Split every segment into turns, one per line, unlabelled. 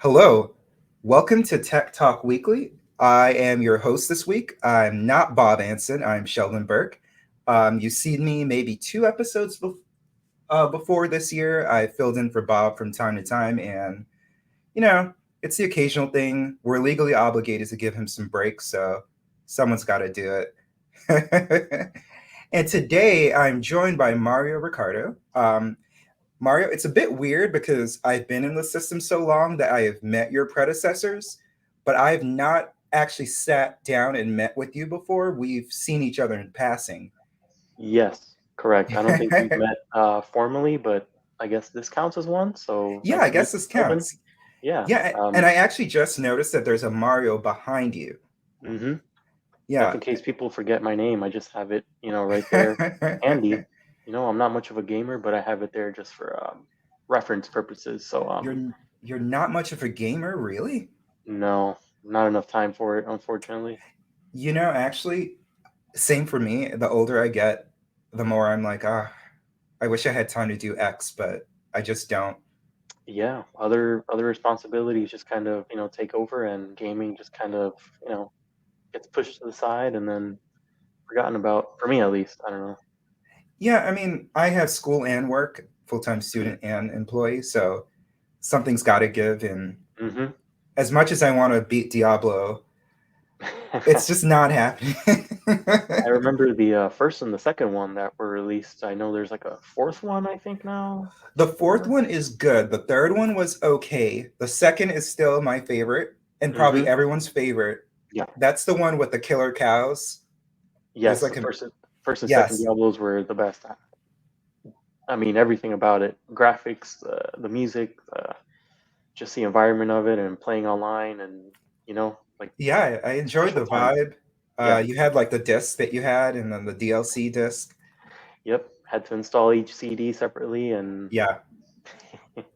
Hello, welcome to Tech Talk Weekly. I am your host this week. I'm not Bob Anson, I'm Sheldon Burke. You've seen me maybe two episodes before this year. I filled in for Bob from time to time, and you know, it's the occasional thing. We're legally obligated to give him some breaks, so someone's got to do it. And today I'm joined by Mario Ricardo. Mario, it's a bit weird because I've been in the system so long that I have met your predecessors, but I have not actually sat down and met with you before. We've seen each other in passing.
Yes, correct. I don't think we've met formally, but I guess this counts as one. So
Yeah,
nice
I
to meet
guess this
you, Sheldon.
counts.
Yeah.
Yeah, and I actually just noticed that there's a Mario behind you.
hmm Just
Yeah.
in case people forget my name, I just have it, right there handy. I'm not much of a gamer, but I have it there just for reference purposes. So
you're you're not much of a gamer, really?
no, not enough time for it, unfortunately.
Actually, same for me. The older I get, the more I'm like, I wish I had time to do X, but I just don't.
Yeah, other responsibilities just kind of, take over, and gaming just kind of, gets pushed to the side and then forgotten about, for me at least. I don't know.
Yeah, I mean, I have school and work, full-time student and employee, so something's got to give. And
hmm
as much as I want to beat Diablo, it's just not happening.
I remember the first and the second one that were released. I know there's like a fourth one, I think now.
The fourth
Or
one is good. The third one was okay. The second is still my favorite and probably
hmm
everyone's favorite.
Yeah.
That's the one with the killer cows. There's
Yes,
like
the
a
first and second
yes.
Diablos were the best. I mean, everything about it, graphics, the music, just the environment of it, and playing online, and like
Yeah, I enjoyed
special
the
times.
vibe.
Yeah.
You had like the disc that you had and then the DLC disc.
Yep. Had to install each CD separately, and
Yeah,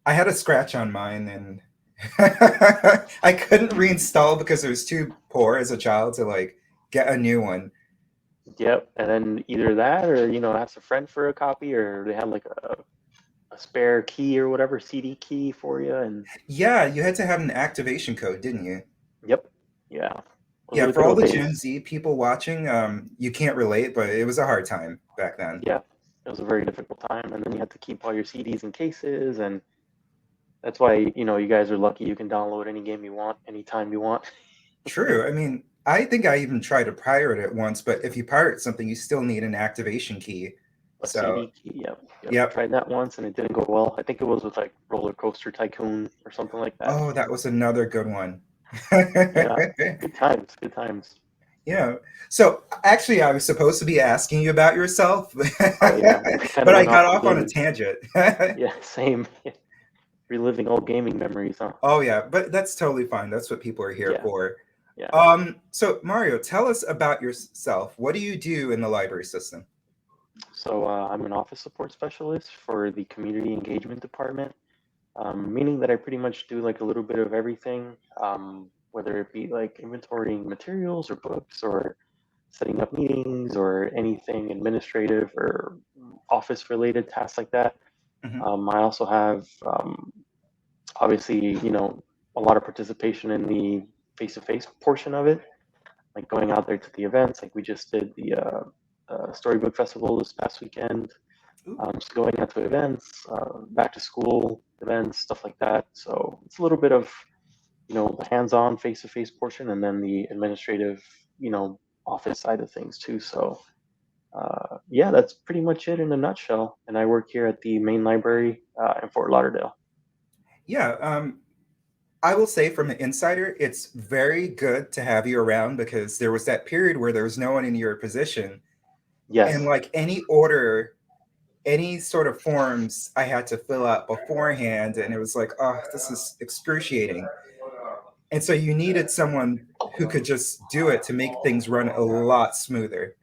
I had a scratch on mine and I couldn't reinstall because it was too poor as a child to like get a new one.
yep. And then either that, or ask a friend for a copy, or they had like a spare key or whatever, CD key for you, and
Yeah, you had to have an activation code, didn't you?
yep, yeah, those were
Yeah,
the
for
good
all
old
the Gen
days.
Z people watching, you can't relate, but it was a hard time back then.
Yeah, it was a very difficult time, and then you had to keep all your CDs in cases, and that's why you guys are lucky. You can download any game you want anytime you want.
True. I mean, I think I even tried to pirate it once, but if you pirate something, you still need an activation key.
A
So,
CD key, yep, yep.
yep.
Tried that once, and it didn't go well. I think it was with like Roller Coaster Tycoon or something like that.
Oh, that was another good one.
Yeah, good times, good times.
Yeah. So actually, I was supposed to be asking you about yourself,
Oh yeah, we kind
but
of
I
went
got
off on
off on a
gaming.
tangent.
Yeah, same. Reliving old gaming memories, huh?
Oh yeah, but that's totally fine. That's what people are here
Yeah,
for.
yeah.
So Mario, tell us about yourself. What do you do in the library system?
So I'm an office support specialist for the community engagement department, meaning that I pretty much do like a little bit of everything, whether it be like inventorying materials or books, or setting up meetings, or anything administrative or office related tasks like that.
Hmm.
I also have obviously, a lot of participation in the face-to-face portion of it, like going out there to the events. Like we just did the Storybook Festival this past weekend.
Ooh.
Just going out to events, back to school events, stuff like that. So it's a little bit of the hands-on face-to-face portion, and then the administrative, office side of things too. So yeah, that's pretty much it in a nutshell. And I work here at the main library in Fort Lauderdale.
Yeah, I will say from an insider, it's very good to have you around because there was that period where there was no one in your position, and
Yes.
like any order, any sort of forms I had to fill out beforehand, and it was like, oh, this is excruciating. And so you needed someone who could just do it to make things run a lot smoother.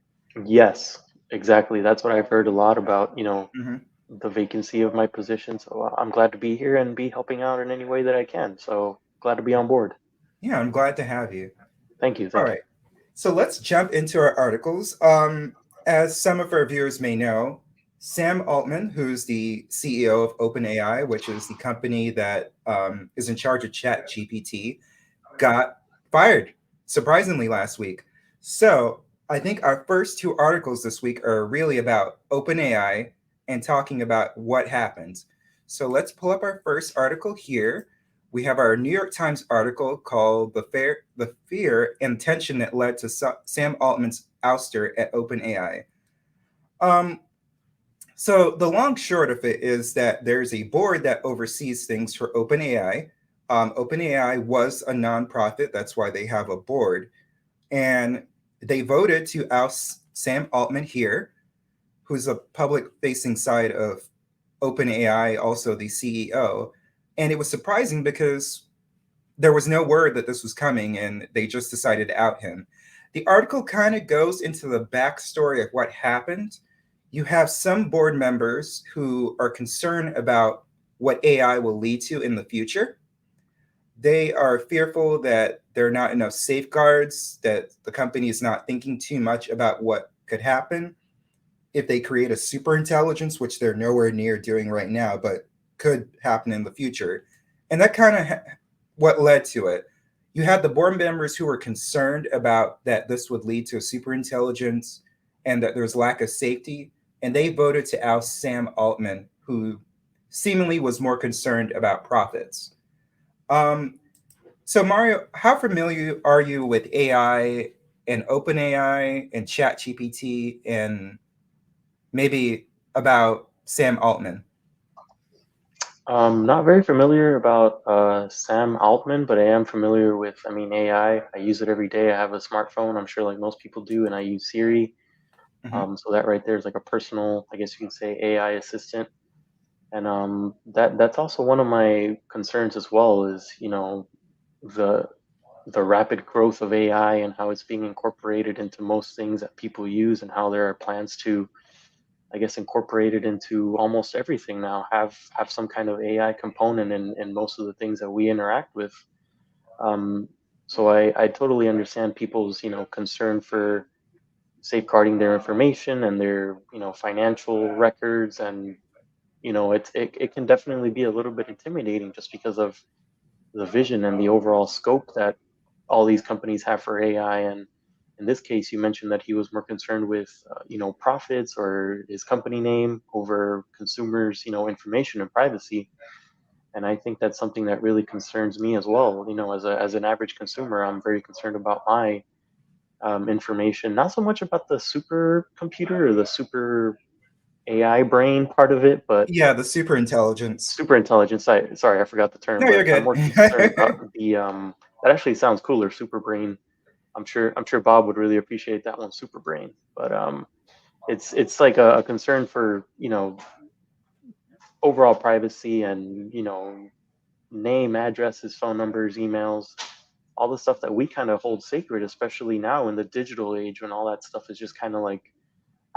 Yes, exactly. That's what I've heard a lot about,
Hmm.
the vacancy of my position. So I'm glad to be here and be helping out in any way that I can. So glad to be on board.
Yeah, I'm glad to have you.
Thank you.
All
Thank you.
right. So let's jump into our articles. As some of our viewers may know, Sam Altman, who's the CEO of OpenAI, which is the company that is in charge of Chat GPT, got fired surprisingly last week. So I think our first two articles this week are really about OpenAI and talking about what happened. So let's pull up our first article here. We have our New York Times article called "The Fear and Tension That Led to Sam Altman's Ouster at OpenAI." Um, so the long short of it is that there's a board that oversees things for OpenAI. OpenAI was a nonprofit, that's why they have a board, and they voted to oust Sam Altman here, who's a public-facing side of OpenAI, also the CEO. And it was surprising because there was no word that this was coming, and they just decided to out him. The article kind of goes into the backstory of what happened. You have some board members who are concerned about what AI will lead to in the future. They are fearful that there are not enough safeguards, that the company is not thinking too much about what could happen if they create a super intelligence, which they're nowhere near doing right now, but could happen in the future. And that kind of what led to it. You had the board members who were concerned about that this would lead to a super intelligence and that there's lack of safety, and they voted to oust Sam Altman, who seemingly was more concerned about profits. Um, so Mario, how familiar are you with AI and OpenAI and ChatGPT and maybe about Sam Altman?
Not very familiar about Sam Altman, but I am familiar with, I mean, AI. I use it every day. I have a smartphone, I'm sure like most people do, and I use Siri.
Hmm.
So that right there is like a personal, I guess you can say, AI assistant. And that's also one of my concerns as well is, the the rapid growth of AI and how it's being incorporated into most things that people use, and how there are plans to, I guess, incorporate it into almost everything now. Have some kind of AI component in most of the things that we interact with. Um, so I totally understand people's concern for safeguarding their information and their financial records, and it can definitely be a little bit intimidating just because of the vision and the overall scope that all these companies have for AI. And in this case, you mentioned that he was more concerned with, profits or his company name over consumers, information and privacy. And I think that's something that really concerns me as well. As an average consumer, I'm very concerned about my information, not so much about the super computer or the super AI brain part of it, but
Yeah, the super intelligence.
super intelligence. Sorry, I forgot the term,
No, you're
but I'm
good.
more concerned about the that actually sounds cooler, super brain. I'm sure Bob would really appreciate that one, super brain. But it's like a concern for overall privacy and name, addresses, phone numbers, emails, all the stuff that we kind of hold sacred, especially now in the digital age when all that stuff is just kind of like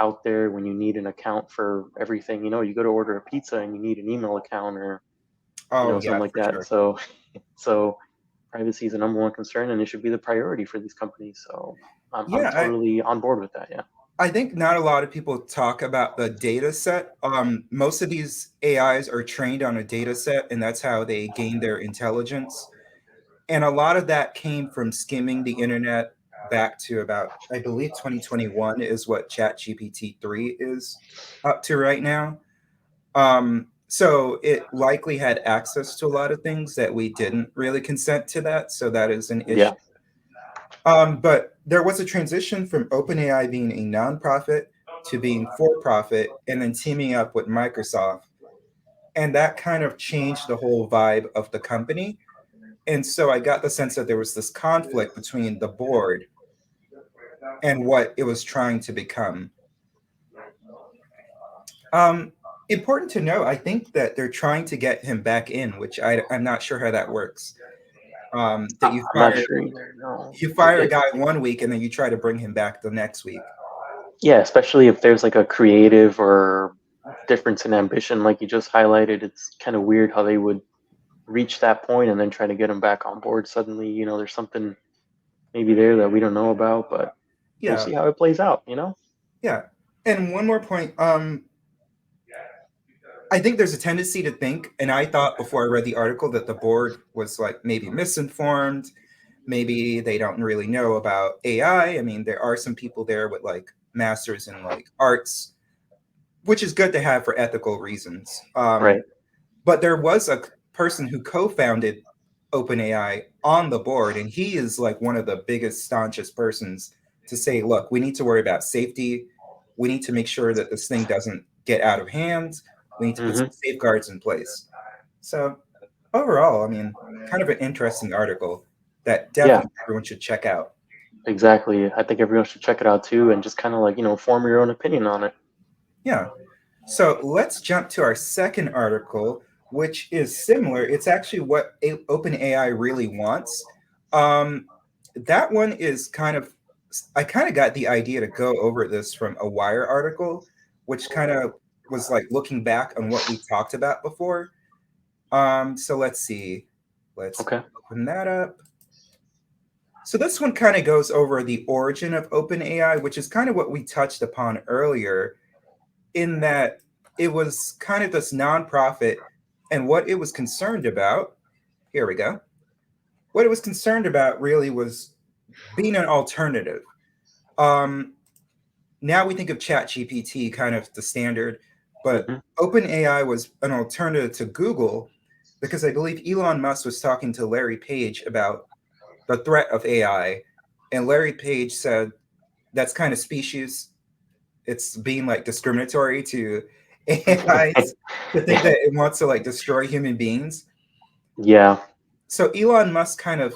out there. When you need an account for everything, you go to order a pizza and you need an email account, or
Oh,
something
yeah,
like
for
that.
sure.
So privacy is the number one concern, and it should be the priority for these companies. So I'm
Yeah,
totally on board with that. Yeah.
I think not a lot of people talk about the data set. Most of these AIs are trained on a data set, and that's how they gain their intelligence. And a lot of that came from skimming the internet back to about, I believe, 2021 is what ChatGPT 3 is up to right now. So it likely had access to a lot of things that we didn't really consent to that. So that is an issue.
Yeah.
But there was a transition from OpenAI being a nonprofit to being for profit and then teaming up with Microsoft. And that kind of changed the whole vibe of the company. And so I got the sense that there was this conflict between the board and what it was trying to become. Um, Important to know, I think that they're trying to get him back in, which I'm not sure how that works. That
I'm not sure either. No.
you
It,
fire a
it,
guy one week and then you try to bring him back the next week.
yeah, especially if there's like a creative or difference in ambition, like you just highlighted. It's kind of weird how they would reach that point and then try to get them back on board suddenly. There's something maybe there that we don't know about, but we'll
Yeah,
see how it plays out.
yeah. And one more point. I think there's a tendency to think, and I thought before I read the article that the board was like maybe misinformed. Maybe they don't really know about AI. I mean, there are some people there with like masters in like arts, which is good to have for ethical reasons.
Right.
But there was a person who co-founded OpenAI on the board, and he is like one of the biggest, staunchest persons to say, look, we need to worry about safety. We need to make sure that this thing doesn't get out of hand. We need to put some
Hmm.
safeguards in place. So overall, I mean, kind of an interesting article that
Yeah,
definitely everyone should check out.
exactly. I think everyone should check it out too, and just kind of like form your own opinion on it.
Yeah. So let's jump to our second article, which is similar. It's actually what OpenAI really wants. Um, that one is I kind of got the idea to go over this from a Wire article, which kind of was like looking back on what we talked about before. So let's see. Let's
Okay.
open that up. So this one kind of goes over the origin of OpenAI, which is kind of what we touched upon earlier, in that it was kind of this nonprofit, and what it was concerned about. Here we go. What it was concerned about really was being an alternative. Um, Now we think of ChatGPT kind of the standard, but
Hmm.
OpenAI was an alternative to Google because I believe Elon Musk was talking to Larry Page about the threat of AI, and Larry Page said that's kind of species. It's being like discriminatory to AIs to think that it wants to like destroy human beings.
Yeah.
So Elon Musk kind of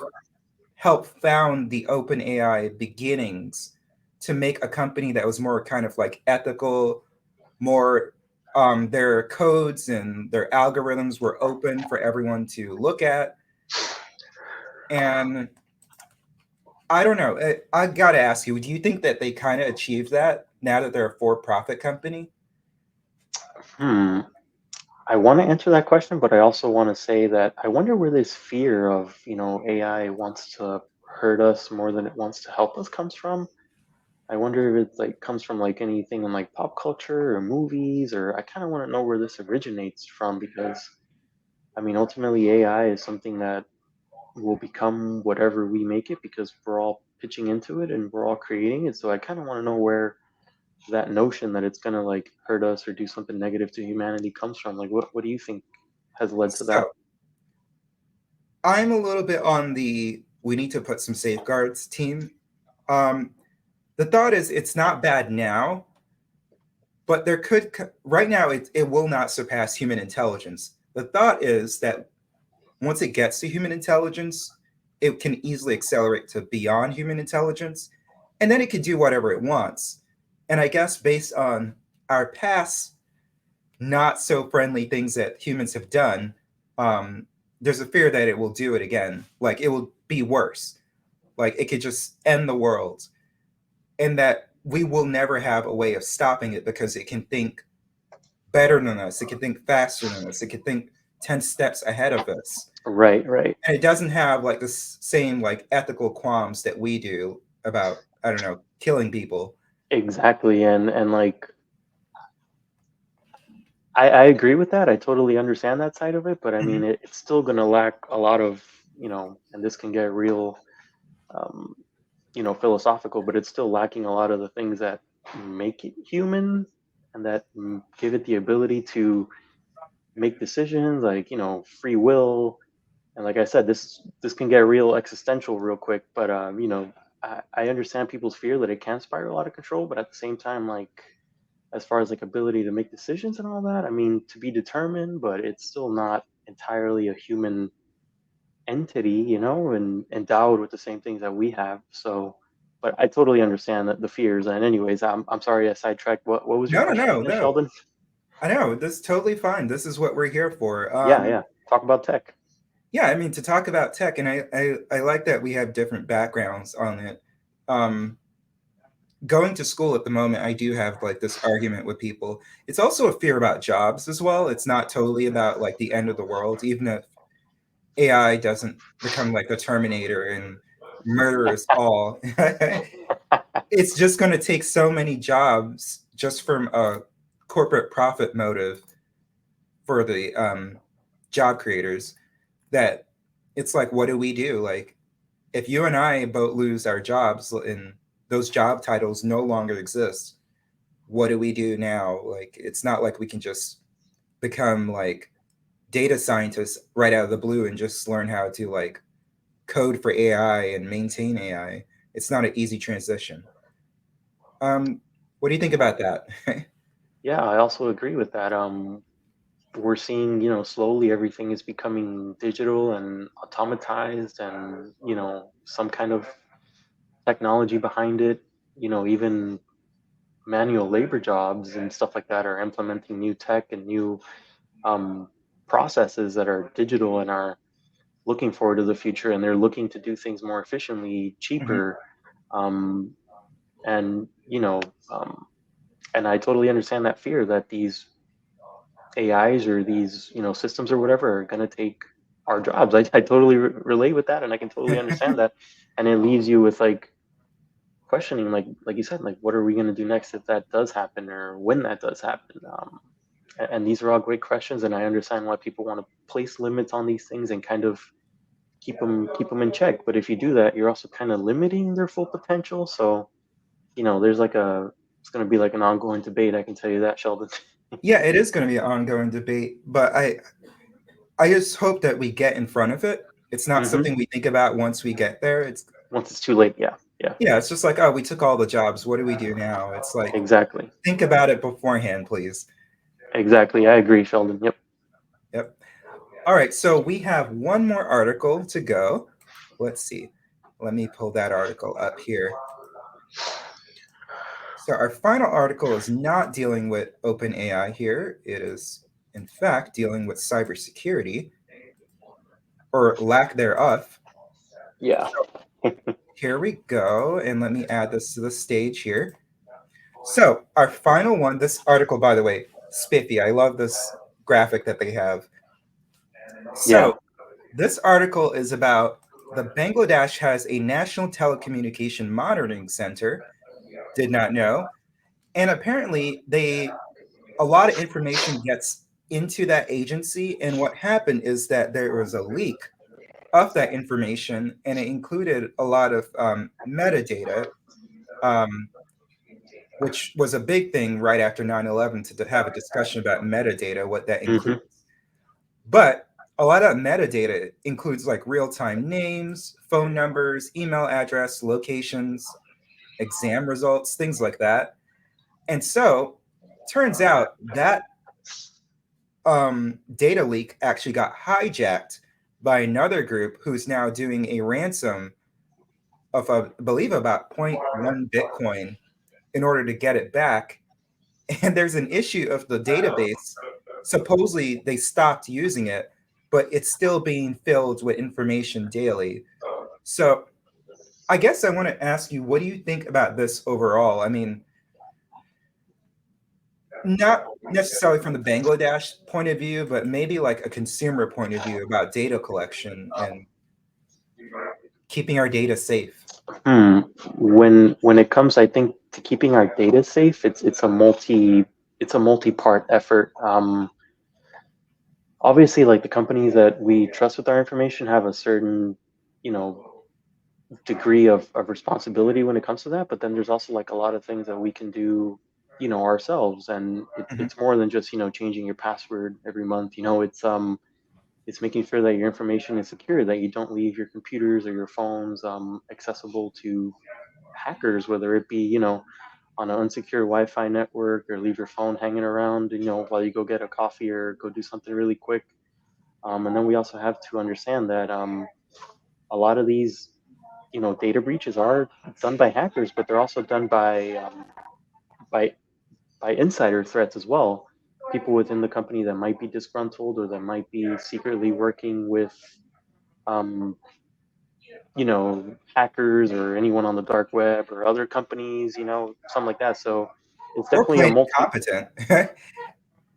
helped found the OpenAI beginnings to make a company that was more kind of like ethical, more their codes and their algorithms were open for everyone to look at. And I don't know. I got to ask you, do you think that they kind of achieved that now that they're a for-profit company?
Hmm. I want to answer that question, but I also want to say that I wonder where this fear of, AI wants to hurt us more than it wants to help us comes from. I wonder if it like comes from like anything in like pop culture or movies, or I kind of want to know where this originates from because I mean, ultimately AI is something that will become whatever we make it because we're all pitching into it and we're all creating it. So I kind of want to know where that notion that it's going to like hurt us or do something negative to humanity comes from. Like what do you think has led to that?
So I'm a little bit on the we need to put some safeguards team. Um, the thought is it's not bad now, but there could right now it will not surpass human intelligence. The thought is that once it gets to human intelligence, it can easily accelerate to beyond human intelligence, and then it can do whatever it wants. And I guess based on our past not so friendly things that humans have done, um, there's a fear that it will do it again. Like it will be worse. Like it could just end the world, and that we will never have a way of stopping it because it can think better than us. It can think faster than us. It can think 10 steps ahead of us.
Right, right.
And it doesn't have like the same like ethical qualms that we do about, I don't know, killing people.
Exactly. And like I agree with that. I totally understand that side of it, but I mean
Mhm.
it's still gonna lack a lot of, and this can get real um, philosophical, but it's still lacking a lot of the things that make it human and that give it the ability to make decisions, like free will. And like I said, this can get real existential real quick. But I understand people's fear that it can spiral out of control. But at the same time, like as far as like ability to make decisions and all that, I mean, to be determined, but it's still not entirely a human entity, and endowed with the same things that we have. So, but I totally understand that the fears. And anyways, I'm sorry I sidetracked. What was your
No, no,
question
no,
again,
no.
Sheldon?
I know this is totally fine. This is what we're here for.
Yeah, yeah. Talk about tech.
Yeah, I mean to talk about tech, and I like that we have different backgrounds on it. Um, Going to school at the moment, I do have like this argument with people. It's also a fear about jobs as well. It's not totally about like the end of the world, even if AI doesn't become like the Terminator and murder us all. It's just going to take so many jobs just from a corporate profit motive. for the job creators that it's like, what do we do? Like, if you and I both lose our jobs and those job titles no longer exist, what do we do now? Like, it's not like we can just become like data scientists right out of the blue and just learn how to like code for AI and maintain AI. It's not an easy transition. Um, what do you think about that?
Yeah, I also agree with that. We're seeing, slowly everything is becoming digital and automatized, and some kind of technology behind it. Even manual labor jobs and stuff like that are implementing new tech and new um, processes that are digital and are looking forward to the future, and they're looking to do things more efficiently,
Mhm.
cheaper, um, and um, and I totally understand that fear that these AIs or these systems or whatever are going to take our jobs. I totally relate with that, and I can totally understand that, and it leaves you with like questioning, like you said, like what are we going to do next if that does happen or when that does happen. And these are all great questions, and I understand why people want to place limits on these things and kind of keep them in check. But if you do that, you're also kind of limiting their full potential. So there's like a it's going to be like an ongoing debate. I can tell you that, Sheldon.
Yeah, it is going to be an ongoing debate, but I just hope that we get in front of it. It's not
Hmm.
something we think about once we get there. It's
Once it's too late, yeah, yeah,
yeah, it's just like, oh, we took all the jobs. What do we do now? It's like
exactly,
think about it beforehand, please.
exactly. I agree, Sheldon. Yep.
Yep. All right, so we have one more article to go. Let's see. Let me pull that article up here. So our final article is not dealing with OpenAI here. It is, in fact, dealing with cybersecurity or lack thereof.
Yeah.
Here we go, and let me add this to the stage here. So our final one, this article, by the way, spiffy. I love this graphic that they have.
Yeah.
So this article is about the Bangladesh has a national telecommunication monitoring center. Did not know. And apparently they a lot of information gets into that agency. And what happened is that there was a leak of that information, and it included a lot of metadata, um, which was a big thing right after 9/11 to have a discussion about metadata, what that
Hmm.
includes. But a lot of metadata includes like real-time names, phone numbers, email address, locations, exam results, things like that. And so turns out that data leak actually got hijacked by another group who's now doing a ransom of, I believe, about zero point 0.1 Bitcoin in order to get it back. And there's an issue of the database. Supposedly they stopped using it, but it's still being filled with information daily. So I guess I want to ask you, what do you think about this overall? I mean, not necessarily from the Bangladesh point of view, but maybe like a consumer point of view about data collection and keeping our data safe.
Hmm. When it comes, I think, to keeping our data safe, it's a multi-part effort. Obviously, like the companies that we trust with our information have a certain, you know, degree of responsibility when it comes to that. But then there's also like a lot of things that we can do, ourselves, and
Mhm.
it's more than just changing your password every month. It's making sure that your information is secure, that you don't leave your computers or your phones accessible to hackers, whether it be on an unsecure Wi-Fi network, or leave your phone hanging around, while you go get a coffee or go do something really quick. And then we also have to understand that a lot of these data breaches are done by hackers, but they're also done by by insider threats as well. People within the company that might be disgruntled, or that might be secretly working with um, hackers or anyone on the dark web or other companies, something like that. So it's
Or
definitely a
plain
multi.
incompetent. I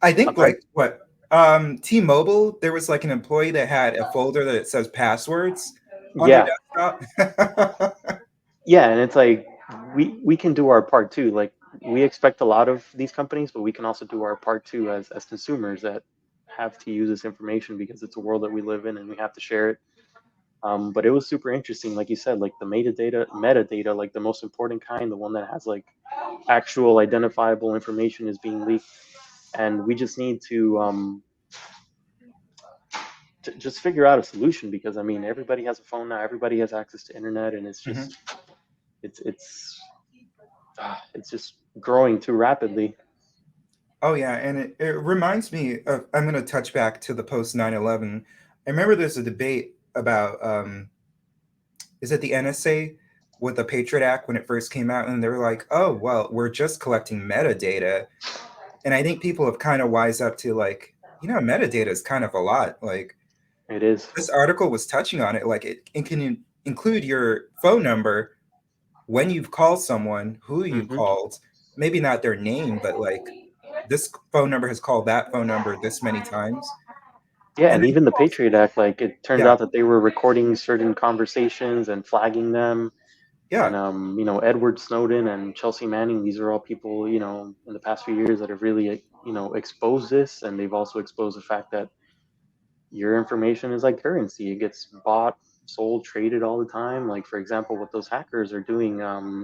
I'm
think
sorry.
like what T-Mobile, there was like an employee that had a folder that says passwords on their
Yeah,
desktop.
yeah, and it's like we can do our part too. Like we expect a lot of these companies, but we can also do our part too as consumers at have to use this information because it's a world that we live in and we have to share it. But it was super interesting, like you said, like the metadata, like the most important kind, the one that has like actual identifiable information is being leaked, and we just need to just figure out a solution because I mean everybody has a phone now, everybody has access to internet, and it's
Hmm.
just it's it's it's just growing too rapidly.
Oh yeah, and it reminds me of, I'm going to touch back to the post 9/11. I remember there's a debate about is it the NSA with the Patriot Act when it first came out, and they were like, oh well, we're just collecting metadata. And I think people have kind of wised up to like, metadata is kind of a lot. Like
It is.
this article was touching on it, like it can include your phone number, when you've called someone, who you
Hmm.
called, maybe not their name, but like this phone number has called that phone number this many times.
Yeah,
And
and
then
even the Patriot Act, like it turned
yeah,
out that they were recording certain conversations and flagging them.
yeah,
And Edward Snowden and Chelsea Manning, these are all people, in the past few years that have really, exposed this, and they've also exposed the fact that your information is like currency. It gets bought, sold, traded all the time. Like for example, what those hackers are doing,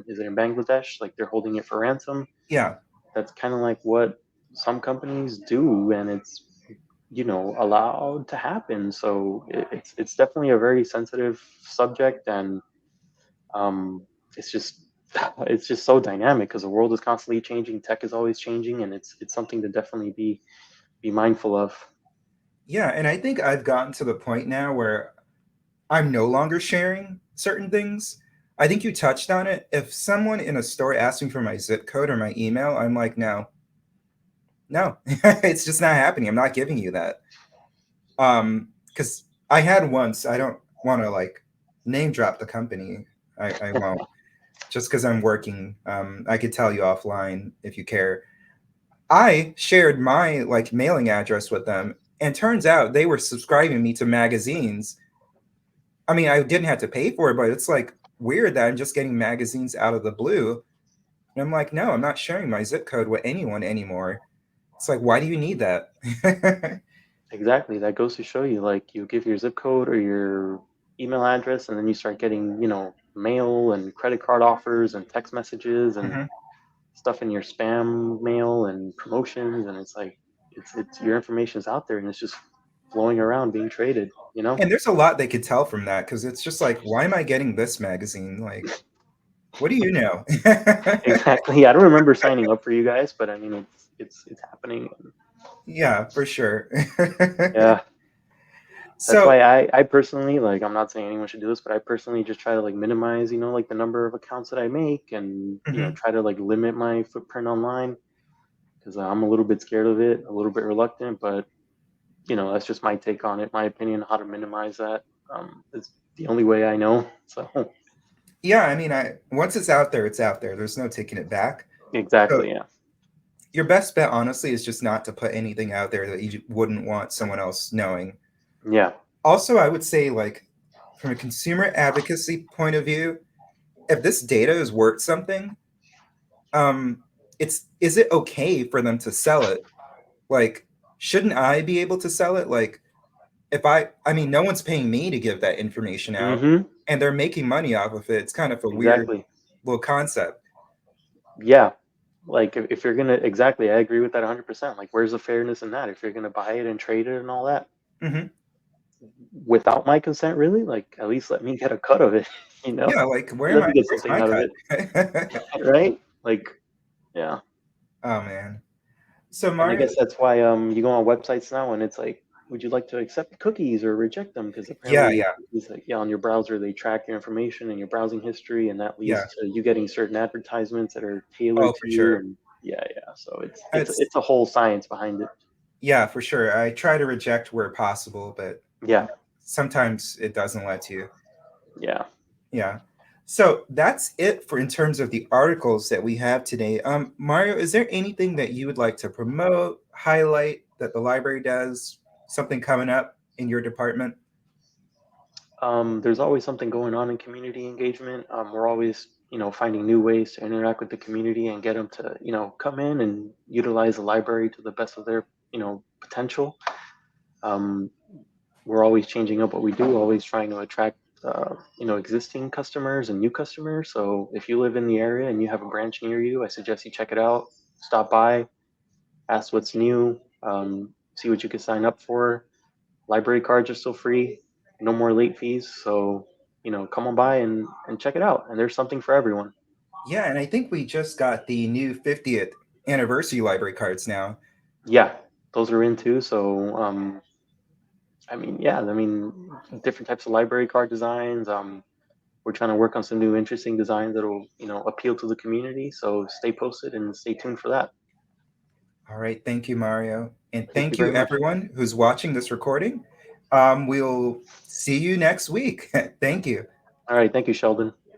is it in Bangladesh? Like they're holding it for ransom.
yeah.
That's kind of like what some companies do, and it's allowed to happen. So it's definitely a very sensitive subject, and um, it's just it's just so dynamic because the world is constantly changing, tech is always changing, and it's something to definitely be mindful of.
Yeah, and I think I've gotten to the point now where I'm no longer sharing certain things. I think you touched on it. If someone in a store asks me for my zip code or my email, I'm like, no, no, it's just not happening. I'm not giving you that. Because I had once, I don't want to like name drop the company. I won't, just because I'm working. I could tell you offline if you care. I shared my like mailing address with them, and turns out they were subscribing me to magazines. I mean, I didn't have to pay for it, but it's like weird that I'm just getting magazines out of the blue. And I'm like, no, I'm not sharing my zip code with anyone anymore. It's like, why do you need that?
Exactly, that goes to show you, like you give your zip code or your email address, and then you start getting mail and credit card offers and text messages and
Mhm.
stuff in your spam mail and promotions, and it's like it's your information is out there and it's just flowing around being traded.
And there's a lot they could tell from that because it's just like, why am I getting this magazine? Like, what do you know?
Exactly. I don't remember signing up for you guys, but I mean it's happening.
Yeah, for sure.
Yeah. That's
So,
why I personally, like, I'm not saying anyone should do this, but I personally just try to like minimize, like the number of accounts that I make, and
mhm.
try to like limit my footprint online because I'm a little bit scared of it, a little bit reluctant, but that's just my take on it, my opinion, how to minimize that. It's the only way I know. So
Yeah, I mean, I once it's out there, it's out there. There's no taking it back. So
exactly, yeah.
your best bet, honestly, is just not to put anything out there that you wouldn't want someone else knowing.
Yeah.
Also, I would say, like, from a consumer advocacy point of view, if this data is worth something, um, it's is it okay for them to sell it? Like, shouldn't I be able to sell it? Like, if I mean, no one's paying me to give that information out,
Mm-hmm.
and they're making money off of it. It's kind of a weird
Exactly.
little concept.
Yeah. Like if you're gonna exactly, I agree with that 100%. Like, where's the fairness in that? If you're gonna buy it and trade it and all that
Hmm.
without my consent, really, like at least let me get a cut of it. you know,
Yeah, like,
let me get
where's
something
my
out of
cut?
it, right? Like, yeah.
Oh man. So
And I
Mario,
guess that's why you go on websites now and it's like, would you like to accept cookies or reject them? Because
yeah,
apparently,
yeah,
it's like, yeah, on your browser they track your information and your browsing history, and that
yeah.
leads to you getting certain advertisements that are tailored
Oh,
to
for
you.
sure.
And yeah, yeah. So it's it's
It's
it's a whole science behind it.
yeah, for sure. I try to reject where possible, but
Yeah,
sometimes it doesn't let you.
yeah.
Yeah. So that's it for in terms of the articles that we have today. Mario, is there anything that you would like to promote, highlight that the library does? Something coming up in your department?
There's always something going on in community engagement. We're always, finding new ways to interact with the community and get them to, come in and utilize the library to the best of their, potential. Um, we're always changing up what we do, always trying to attract existing customers and new customers. So if you live in the area and you have a branch near you, I suggest you check it out. Stop by, ask what's new, see what you can sign up for. Library cards are still free, no more late fees. So come on by and check it out. And there's something for everyone.
Yeah, and I think we just got the new 50th anniversary library cards now.
Yeah, those are in too. So I mean, different types of library card designs. We're trying to work on some new interesting designs that'll appeal to the community. So stay posted and stay tuned for that.
All right, thank you, Mario. And
Thank you
thank
very
you,
much.
everyone who's watching this recording. We'll see you next week. Thank you.
All right, thank you, Sheldon.